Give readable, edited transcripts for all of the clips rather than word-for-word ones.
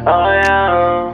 Oh yeah.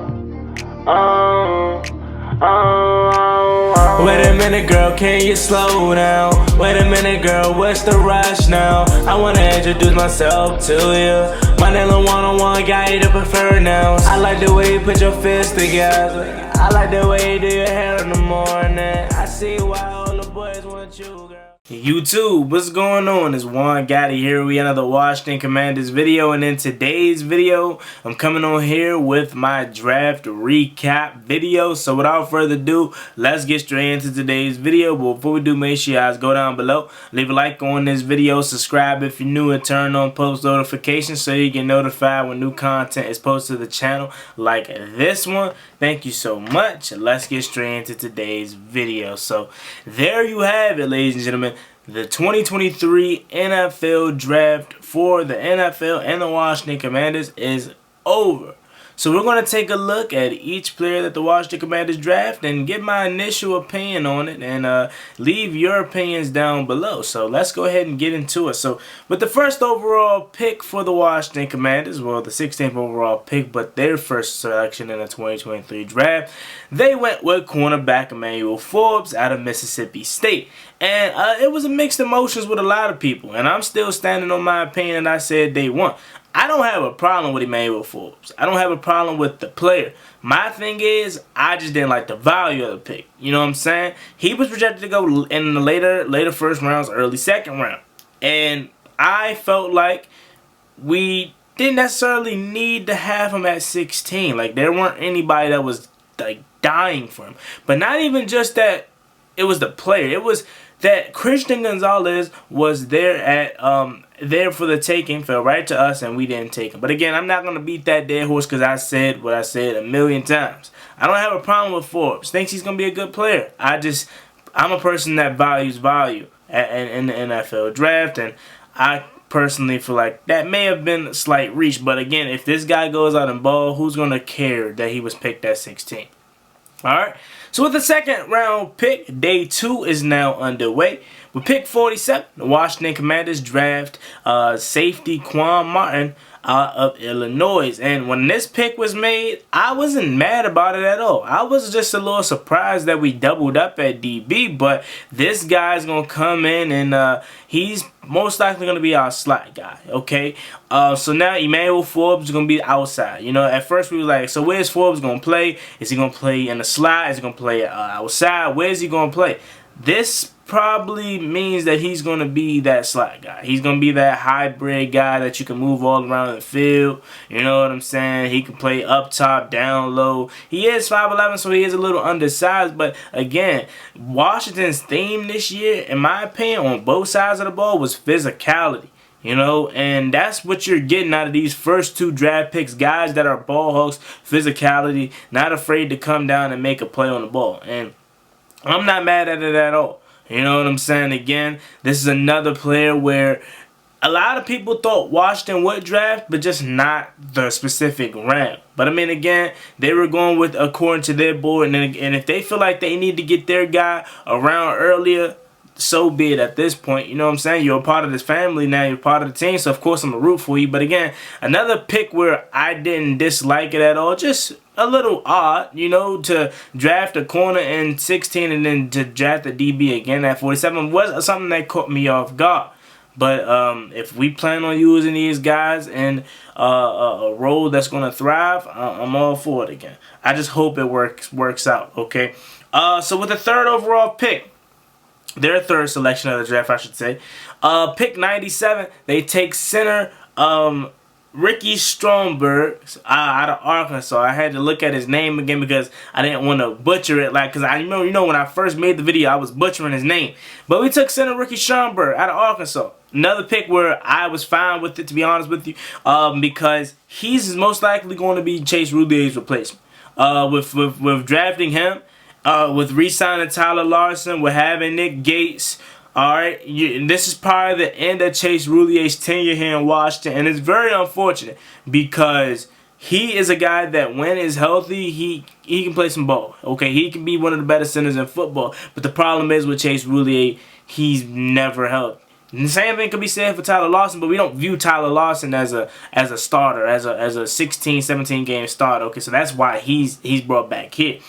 Wait a minute, girl, can you slow down? Wait a minute, girl, what's the rush now? I wanna introduce myself to you. My name is one-on-one guy, you prefer now. I like the way you put your fists together. I like the way you do your hair in the morning. I see why all the boys want you, girl. YouTube, what's going on? It's Quan Gotti here. We another Washington Commanders video, and in today's video, I'm coming on here with my draft recap video. So without further ado, let's get straight into today's video. But before we do, make sure you guys go down below, leave a like on this video, subscribe if you're new, and turn on post notifications so you get notified when new content is posted to the channel like this one. Thank you so much. Let's get straight into today's video. So there you have it, ladies and gentlemen. The 2023 NFL draft for the NFL and the Washington Commanders is over. So we're going to take a look at each player that the Washington Commanders draft and get my initial opinion on it, and leave your opinions down below. So let's go ahead and get into it. So with the first overall pick for the Washington Commanders, well, the 16th overall pick, but their first selection in the 2023 draft, they went with cornerback Emmanuel Forbes out of Mississippi State. And it was a mixed emotions with a lot of people, and I'm still standing on my opinion that I said day one. I don't have a problem with Emmanuel Forbes. I don't have a problem with the player. My thing is, I just didn't like the value of the pick. You know what I'm saying? He was projected to go in the later first rounds, early second round. And I felt like we didn't necessarily need to have him at 16. Like, there weren't anybody that was, like, dying for him. But not even just that it was the player. It was that Christian Gonzalez was there for the taking, fell right to us, and we didn't take him. But again, I'm not going to beat that dead horse because I said what I said a million times. I don't have a problem with Forbes. Thinks he's going to be a good player. I'm a person that values value in the NFL draft, and I personally feel like that may have been a slight reach. But again, if this guy goes out and ball, who's going to care that he was picked at 16? Alright, so with the second round pick, day 2 is now underway. With pick 47, the Washington Commanders draft safety Quan Martin of Illinois. And when this pick was made, I wasn't mad about it at all. I was just a little surprised that we doubled up at DB, but this guy's going to come in and he's most likely going to be our slot guy, okay? So now Emmanuel Forbes is going to be outside. You know, at first we were like, so where's Forbes going to play? Is he going to play in the slot? Is he going to play outside? Where's he going to play? This probably means that he's going to be that slot guy. He's going to be that hybrid guy that you can move all around the field. You know what I'm saying? He can play up top, down low. He is 5'11", so he is a little undersized. But again, Washington's theme this year, in my opinion, on both sides of the ball was physicality. You know, and that's what you're getting out of these first 2 draft picks. Guys that are ball hawks, physicality, not afraid to come down and make a play on the ball. And I'm not mad at it at all. You know what I'm saying? Again, this is another player where a lot of people thought Washington would draft, but just not the specific round. But I mean, again, they were going with according to their board, and if they feel like they need to get their guy around earlier, so be it at this point. You know what I'm saying? You're a part of this family now. You're part of the team, so of course I'm going to root for you. But again, another pick where I didn't dislike it at all. Just a little odd, you know, to draft a corner in 16 and then to draft a DB again at 47 was something that caught me off guard. But if we plan on using these guys in a role that's going to thrive, I'm all for it again. I just hope it works out, okay? So with the third overall pick, their third selection of the draft, I should say, pick 97, they take center Stromberg out of Arkansas. I had to look at his name again because I didn't want to butcher it. Like, because I remember, you know, when I first made the video, I was butchering his name. But we took center Stromberg out of Arkansas. Another pick where I was fine with it, to be honest with you, because he's most likely going to be Chase Roulier's replacement. With drafting him, with re-signing Tyler Larson, with having Nick Gates. Alright, this is probably the end of Chase Roulier's tenure here in Washington, and it's very unfortunate because he is a guy that when he's healthy, he can play some ball. Okay, he can be one of the better centers in football, but the problem is with Chase Roullier, he's never healthy. And the same thing could be said for Tyler Lawson, but we don't view Tyler Lawson as a starter, as a 16, 17 game starter. Okay, so that's why he's brought back here.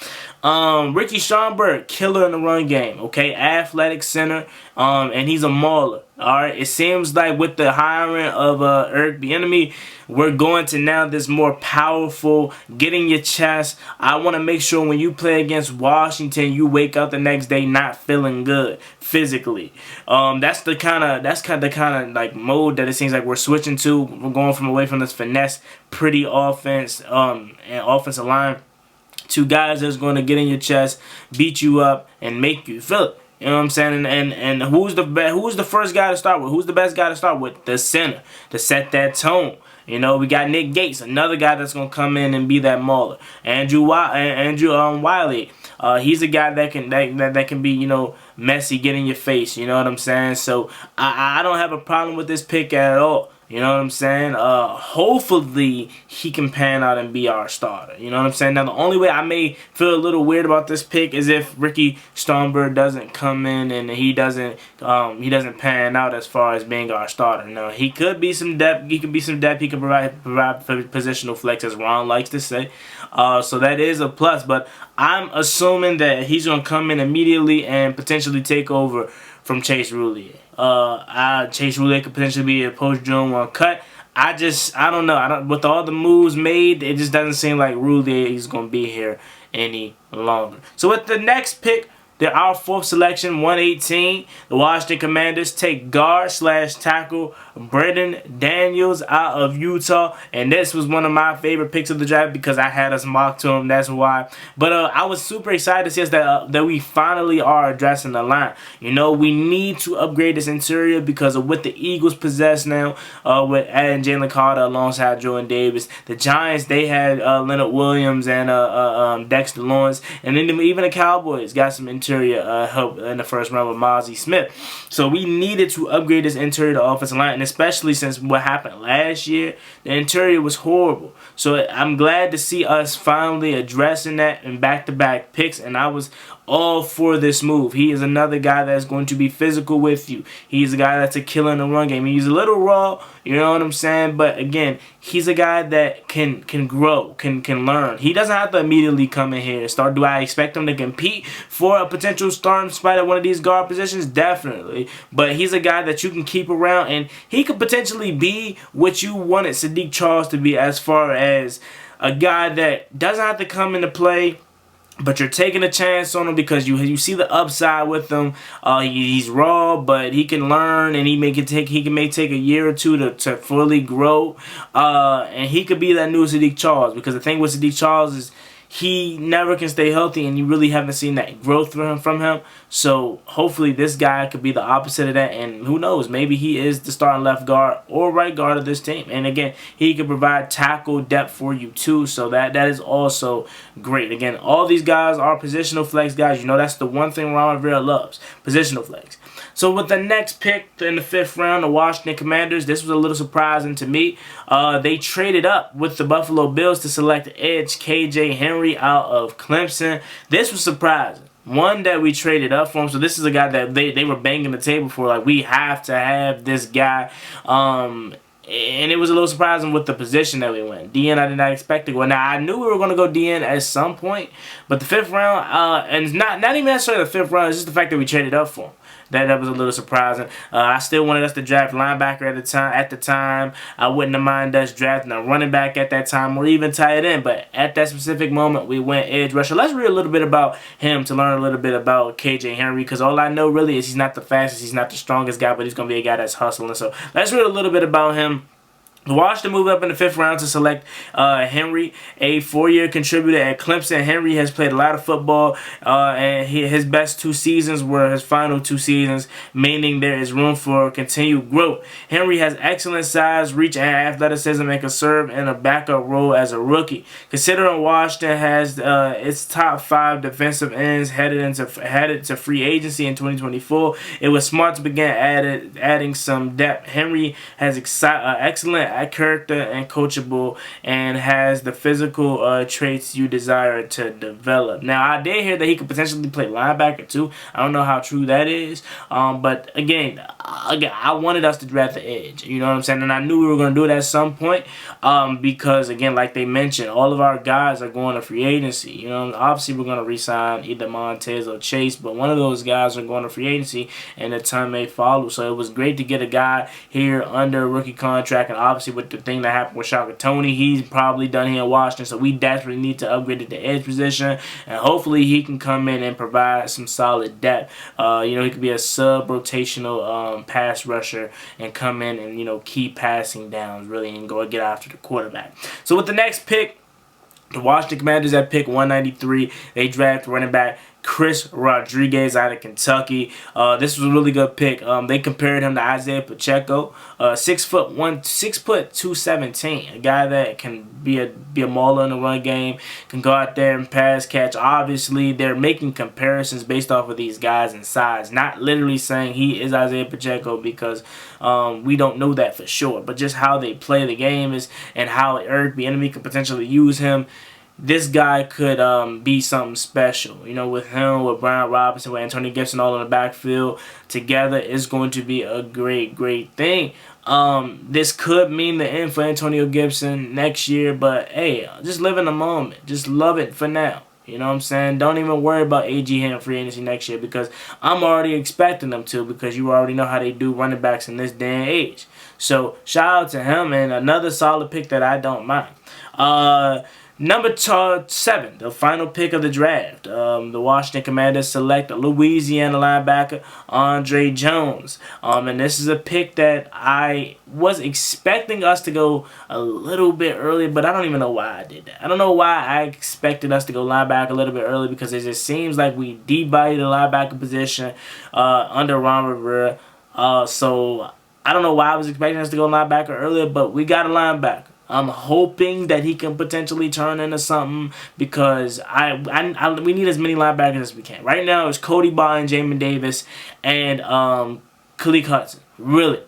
Ricky Stromberg, killer in the run game. Okay, athletic center, and he's a mauler. All right, it seems like with the hiring of Eric Bieniemy, we're going to now this more powerful, get in your chest. I want to make sure when you play against Washington, you wake up the next day not feeling good physically. That's the kind of like mode that it seems like we're switching to. We're going from away from this finesse, pretty offense, and offensive line to guys that's going to get in your chest, beat you up, and make you feel it. You know what I'm saying? And who's the first guy to start with? Who's the best guy to start with? The center, to set that tone. You know, we got Nick Gates, another guy that's gonna come in and be that mauler. Andrew Wiley, he's a guy that can be, you know, messy, get in your face. You know what I'm saying? So I don't have a problem with this pick at all. You know what I'm saying? Hopefully he can pan out and be our starter. You know what I'm saying? Now the only way I may feel a little weird about this pick is if Ricky Stromberg doesn't come in and he doesn't pan out as far as being our starter. Now he could be some depth. He could be some depth. He can provide positional flex, as Ron likes to say. So that is a plus. But I'm assuming that he's gonna come in immediately and potentially take over from Chase Roulier. Chase Roulier could potentially be a post-June 1 cut. I don't know. With all the moves made, it just doesn't seem like Roulier is going to be here any longer. So with the next pick, our fourth selection, 118, the Washington Commanders take guard/tackle Braeden Daniels out of Utah. And this was one of my favorite picks of the draft because I had us mocked to him. That's why. But I was super excited to see us that we finally are addressing the line. You know, we need to upgrade this interior because of what the Eagles possess now with adding Jalen Carter alongside Jordan Davis. The Giants, they had Leonard Williams and Dexter Lawrence. And then even the Cowboys got some interior help in the first round with Mozzie Smith. So we needed to upgrade this interior to offensive line, and especially since what happened last year, the interior was horrible. So I'm glad to see us finally addressing that in back-to-back picks, and I was all for this move. He is another guy that's going to be physical with you. He's a guy that's a killer in the run game. He's a little raw, you know what I'm saying? But again, he's a guy that can grow, can learn. He doesn't have to immediately come in here and start. Do I expect him to compete for a potential starting spot at one of these guard positions? Definitely. But he's a guy that you can keep around, and he could potentially be what you wanted Sadiq Charles to be, as far as a guy that doesn't have to come into play, but you're taking a chance on him because you see the upside with him. He's raw, but he can learn, and he may take a year or two to fully grow. And he could be that new Sadiq Charles, because the thing with Sadiq Charles is he never can stay healthy, and you really haven't seen that growth from him. So hopefully this guy could be the opposite of that, and who knows, maybe he is the starting left guard or right guard of this team. And again, he can provide tackle depth for you too, so that is also great. Again, all these guys are positional flex guys. You know, that's the one thing Ron Rivera loves, positional flex. So with the next pick in the 5th round, the Washington Commanders, this was a little surprising to me. They traded up with the Buffalo Bills to select edge KJ Henry out of Clemson. This was surprising. One, that we traded up for him. So this is a guy that they were banging the table for. Like, we have to have this guy. And it was a little surprising with the position that we went. DN, I did not expect to go. Now, I knew we were going to go DN at some point. But the 5th round, and it's not even necessarily the 5th round, it's just the fact that we traded up for him. That was a little surprising. I still wanted us to draft linebacker at the time. I wouldn't have minded us drafting a running back at that time, or even tight end. But at that specific moment, we went edge rusher. Let's read a little bit about him to learn a little bit about KJ Henry, because all I know really is he's not the fastest, he's not the strongest guy, but he's going to be a guy that's hustling. So let's read a little bit about him. Washington moved up in the 5th round to select Henry, a 4-year contributor at Clemson. Henry has played a lot of football, and his best 2 seasons were his final 2 seasons, meaning there is room for continued growth. Henry has excellent size, reach, and athleticism, and can serve in a backup role as a rookie. Considering Washington has its top 5 defensive ends headed to free agency in 2024, it was smart to begin adding some depth. Henry has excellent character and coachable and has the physical traits you desire to develop. Now, I did hear that he could potentially play linebacker too. I don't know how true that is, but again, I wanted us to draft the edge. You know what I'm saying? And I knew we were going to do it at some point because, again, like they mentioned, all of our guys are going to free agency. You know, obviously we're going to re-sign either Montez or Chase, but one of those guys are going to free agency and the time may follow. So it was great to get a guy here under a rookie contract, and obviously with the thing that happened with Shaka Tony, he's probably done here in Washington, so we desperately need to upgrade at the edge position, and hopefully he can come in and provide some solid depth. You know, he could be a sub-rotational pass rusher and come in and, you know, keep passing downs really and go get after the quarterback. So with the next pick, the Washington Commanders at pick 193, they draft running back Chris Rodriguez out of Kentucky. This was a really good pick. They compared him to Isaiah Pacheco, 6'1", 217, a guy that can be a mauler in the run game, can go out there and pass catch. Obviously, they're making comparisons based off of these guys in size, not literally saying he is Isaiah Pacheco because we don't know that for sure, but just how they play the game is and how Eric Bieniemy could potentially use him. This guy could be something special. You know, with him, with Brian Robinson, with Antonio Gibson all in the backfield together, is going to be a great, great thing. This could mean the end for Antonio Gibson next year, but hey, just live in the moment. Just love it for now. You know what I'm saying? Don't even worry about AG hitting free agency next year because I'm already expecting them to, because you already know how they do running backs in this day and age. So shout out to him, and another solid pick that I don't mind. Number 7, the final pick of the draft. The Washington Commanders select a Louisiana linebacker, Andre Jones. And this is a pick that I was expecting us to go a little bit early, but I don't even know why I did that. I don't know why I expected us to go linebacker a little bit early, because it just seems like we devalued the linebacker position under Ron Rivera. So I don't know why I was expecting us to go linebacker earlier, but we got a linebacker. I'm hoping that he can potentially turn into something, because we need as many linebackers as we can. Right now it's Cody Barton, Jamin Davis, and Khalil Hudson. Really.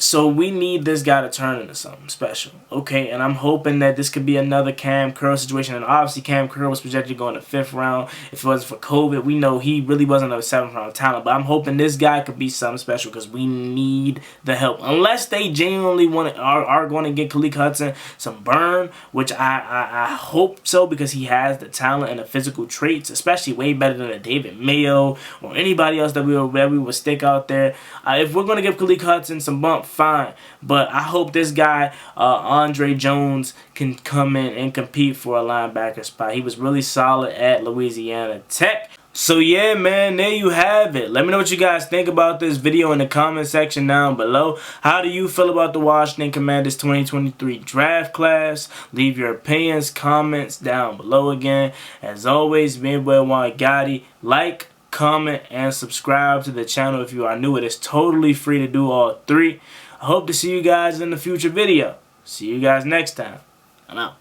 So we need this guy to turn into something special, okay? And I'm hoping that this could be another Cam Curl situation. And obviously Cam Curl was projected to go in the 5th round. If it wasn't for COVID, we know he really wasn't a 7th round talent. But I'm hoping this guy could be something special, because we need the help. Unless they genuinely are going to get Khalil Hudson some burn, which I hope so, because he has the talent and the physical traits, especially way better than a David Mayo or anybody else that we would stick out there. If we're going to give Khalil Hudson some bump, fine, but I hope this guy Andre Jones can come in and compete for a linebacker spot. He was really solid at Louisiana Tech. So yeah, man, there you have it. Let me know what you guys think about this video in the comment section down below. How do you feel about the Washington Commanders 2023 draft class? Leave your opinions, comments down below again. As always, Emmanuel Forbes, like, comment, and subscribe to the channel if you are new. It is totally free to do all 3. I hope to see you guys in the future video. See you guys next time. I'm out.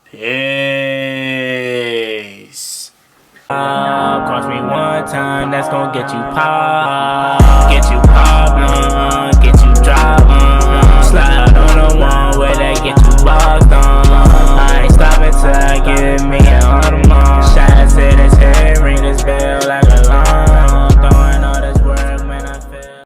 Peace. Cross me one time, that's gonna get you popped. Get you popped.